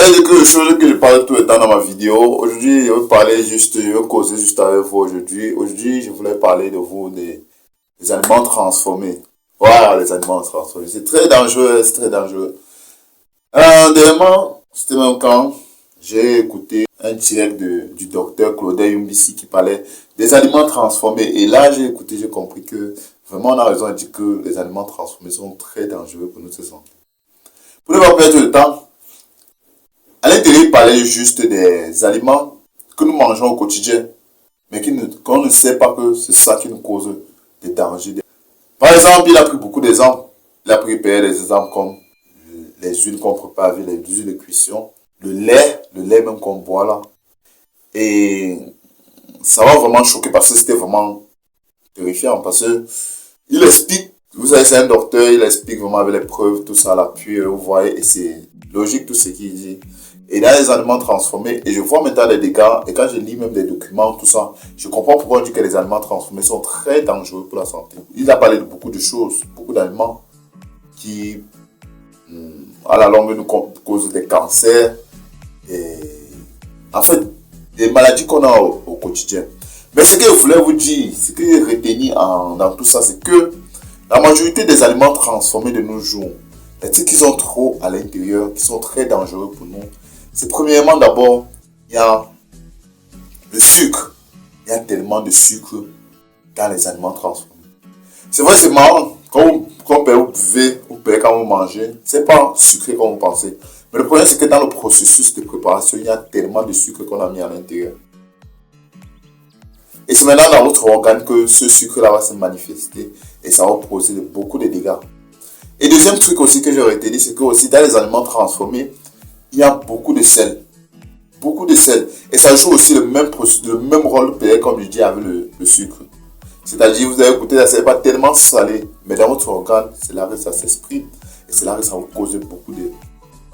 avez dit que les choses que je parle tout le temps dans ma vidéo. Aujourd'hui, je vais causer juste avec vous aujourd'hui. Aujourd'hui, je voulais parler de vous des aliments transformés. Voilà, les aliments transformés. C'est très dangereux, c'est très dangereux. Dernièrement, c'était même quand j'ai écouté un direct du docteur Claudel Yumbisi qui parlait des aliments transformés. Et là, j'ai écouté, j'ai compris que vraiment on a raison de dire que les aliments transformés sont très dangereux pour notre santé. Pour ne pas perdre le temps, à l'intérieur, il parlait juste des aliments que nous mangeons au quotidien, mais qu'on ne sait pas que c'est ça qui nous cause des dangers. Par exemple, il a pris beaucoup d'exemples. Il a pris des exemples comme les huiles qu'on prépare avec les huiles de cuisson, le lait même qu'on boit là. Et ça m'a vraiment choqué parce que c'était vraiment terrifiant. Parce que il explique, vous savez, c'est un docteur, il explique vraiment avec les preuves, tout ça à l'appui, vous voyez, et c'est logique tout ce qu'il dit. Et dans les aliments transformés, et je vois maintenant les dégâts, et quand je lis même des documents, tout ça, je comprends pourquoi on dit que les aliments transformés sont très dangereux pour la santé. Il a parlé de beaucoup de choses, beaucoup d'aliments qui, à la longue, nous causent des cancers, et en fait, des maladies qu'on a au quotidien. Mais ce que je voulais vous dire, ce que j'ai retenu dans tout ça, c'est que la majorité des aliments transformés de nos jours, les trucs qui sont trop à l'intérieur, qui sont très dangereux pour nous, c'est premièrement d'abord, il y a le sucre. Il y a tellement de sucre dans les aliments transformés. C'est vrai, c'est marrant. Quand vous buvez, vous buvez quand vous mangez, c'est pas sucré comme vous pensez. Mais le problème, c'est que dans le processus de préparation, il y a tellement de sucre qu'on a mis à l'intérieur. Et c'est maintenant dans votre organe que ce sucre-là va se manifester et ça va causer beaucoup de dégâts. Et deuxième truc aussi que j'aurais été dit, c'est que aussi dans les aliments transformés, il y a beaucoup de sel. Beaucoup de sel. Et ça joue aussi le même rôle peut-être comme je dis avec le sucre. C'est-à-dire, vous avez goûté là, c'est pas tellement salé, mais dans votre organe, c'est là que ça s'exprime. Et c'est là que ça vous cause beaucoup de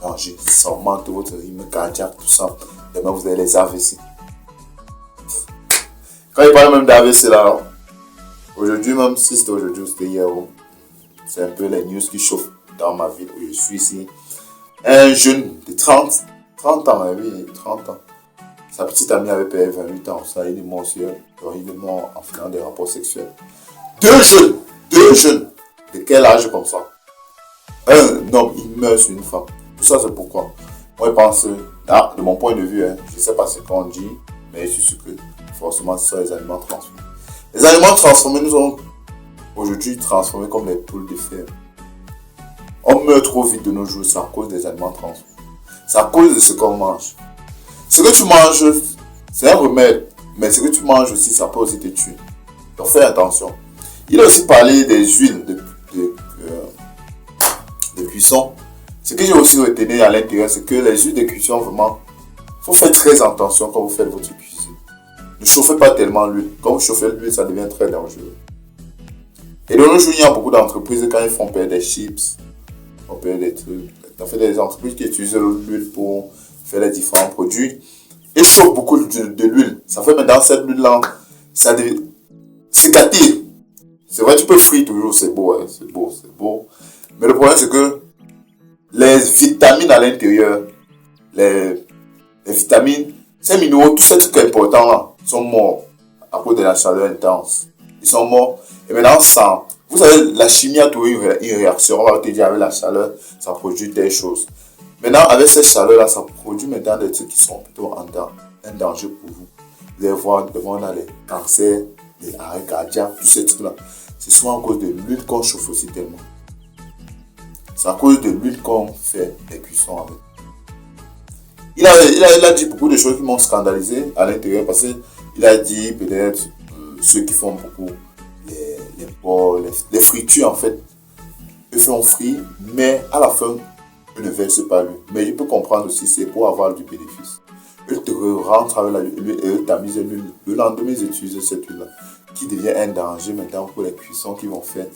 dangers. Ça augmente votre rythme cardiaque, tout ça. Demain, vous avez les AVC. Quand il parle même d'AVC là, aujourd'hui même, si c'était aujourd'hui ou c'était hier, c'est un peu les news qui chauffent dans ma ville où je suis ici. Un jeune de 30 ans, oui, 30 ans. Sa petite amie avait payé 28 ans. Ça, il est mort aussi. Il est mort en faisant des rapports sexuels. Deux jeunes. De quel âge comme ça? Un homme, il meurt sur une femme. Tout ça, c'est pourquoi. Moi, je pense, là, de mon point de vue, je ne sais pas ce qu'on dit, mais je suis sûr que forcément, ce sont les aliments transformés. Les aliments transformés nous ont aujourd'hui transformés comme les poules de fer. On meurt trop vite de nos jours, c'est à cause des aliments transformés. C'est à cause de ce qu'on mange. Ce que tu manges, c'est un remède, mais ce que tu manges aussi, ça peut aussi te tuer. Donc fais attention. Il a aussi parlé des huiles de cuisson. Ce que j'ai aussi retenu à l'intérieur, c'est que les huiles de cuisson, vraiment, il faut faire très attention quand vous faites votre cuisine. Ne chauffez pas tellement l'huile. Quand vous chauffez l'huile, ça devient très dangereux. Et de nos jours, il y a beaucoup d'entreprises, quand ils font payer des chips, on paye des trucs. On fait des entreprises qui utilisent l'huile pour faire les différents produits. Et chauffent beaucoup de l'huile. Ça fait maintenant cette huile-là, c'est gâté. C'est vrai, tu peux frire toujours, c'est beau, hein, c'est beau. Mais le problème, c'est que les vitamines à l'intérieur, les vitamines, ces minéraux, tous ces trucs importants là, sont morts à cause de la chaleur intense. Ils sont morts. Et maintenant, ça, vous savez, la chimie a toujours une réaction. On va te dire avec la chaleur, ça produit des choses. Maintenant, avec cette chaleur-là, ça produit maintenant des trucs qui sont plutôt un danger pour vous. Vous allez voir devant les cancers, les arrêts cardiaques, tous ces trucs-là. C'est souvent à cause de l'huile qu'on chauffe aussi tellement. C'est à cause de l'huile qu'on fait les cuissons avec. Il a dit beaucoup de choses qui m'ont scandalisé à l'intérieur parce qu'il a dit peut-être ceux qui font beaucoup les porcs, les fritures en fait. Ils font frit, mais à la fin, ils ne versent pas l'huile. Mais je peux comprendre aussi, c'est pour avoir du bénéfice. Ils te rentrent avec l'huile et ils tamisent l'huile. Le lendemain, ils utilisent cette huile-là, qui devient un danger maintenant pour les cuissons qu'ils vont faire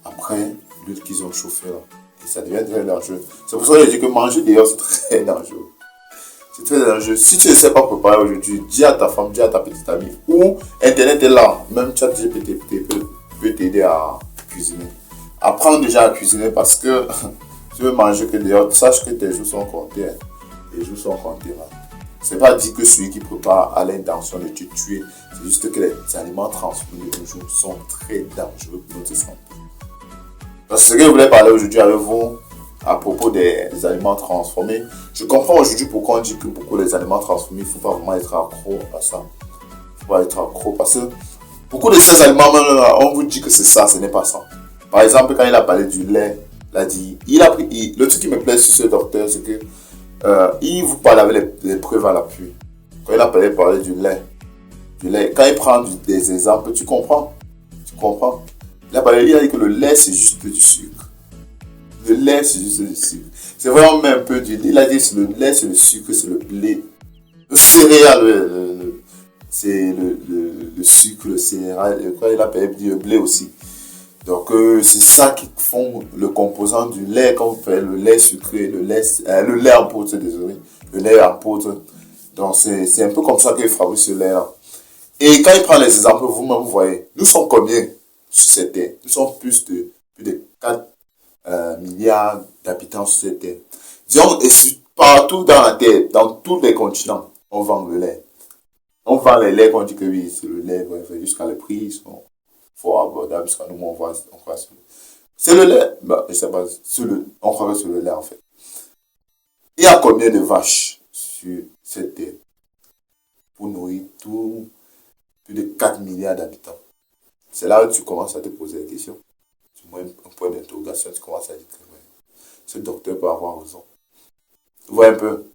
après l'huile qu'ils ont chauffée là. Et ça devient très dangereux. C'est pour ça que je dis que manger dehors, c'est très dangereux. C'est très dangereux. Si tu ne sais pas préparer aujourd'hui, dis à ta femme, dis à ta petite amie. Ou Internet est là. Même ChatGPT peut t'aider à cuisiner. Apprends déjà à cuisiner parce que tu veux manger que dehors. Sache que tes jours sont comptés. Les jours sont comptés. C'est pas dit que celui qui prépare a l'intention de te tuer. C'est juste que les aliments transformés de nos jours sont très dangereux pour notre santé. Parce que ce que je voulais parler aujourd'hui avec vous à propos des aliments transformés, je comprends aujourd'hui pourquoi on dit que beaucoup les aliments transformés, il ne faut pas vraiment être accro à ça. Il ne faut pas être accro parce que beaucoup de ces aliments, on vous dit que c'est ça, ce n'est pas ça. Par exemple, quand il a parlé du lait, il a dit, le truc qui me plaît sur ce docteur, c'est que il vous parle avec les preuves à l'appui. Quand il a parlé du lait, quand il prend des exemples, tu comprends. Il a dit que le lait, c'est juste du sucre. Le lait, c'est juste du sucre. C'est vraiment un peu du lait. Il a dit que le lait, c'est le sucre, c'est le blé. Le céréal, c'est le sucre, le céréal. Quand il a parlé du blé aussi. Donc, c'est ça qui font le composant du lait. Quand vous faites le lait sucré, le lait en poudre, désolé. Le lait en poudre. Donc, c'est un peu comme ça qu'il fabrique ce lait-là. Et quand il prend les exemples, vous-même, vous voyez, nous sommes combien sur cette terre? Nous sommes plus de 4 milliards d'habitants sur cette terre. Disons, et partout dans la terre, dans tous les continents, on vend le lait. On vend les laits, on dit que oui, c'est le lait, jusqu'à les prix sont fort abordables, jusqu'à nous, on croit c'est le lait. Bah, je sais pas, on croit que c'est le lait en fait. Il y a combien de vaches sur cette terre pour nourrir plus de 4 milliards d'habitants? C'est là où tu commences à te poser la question. Tu mets un point d'interrogation, tu commences à dire que ouais, ce docteur peut avoir raison. Vous voyez un peu.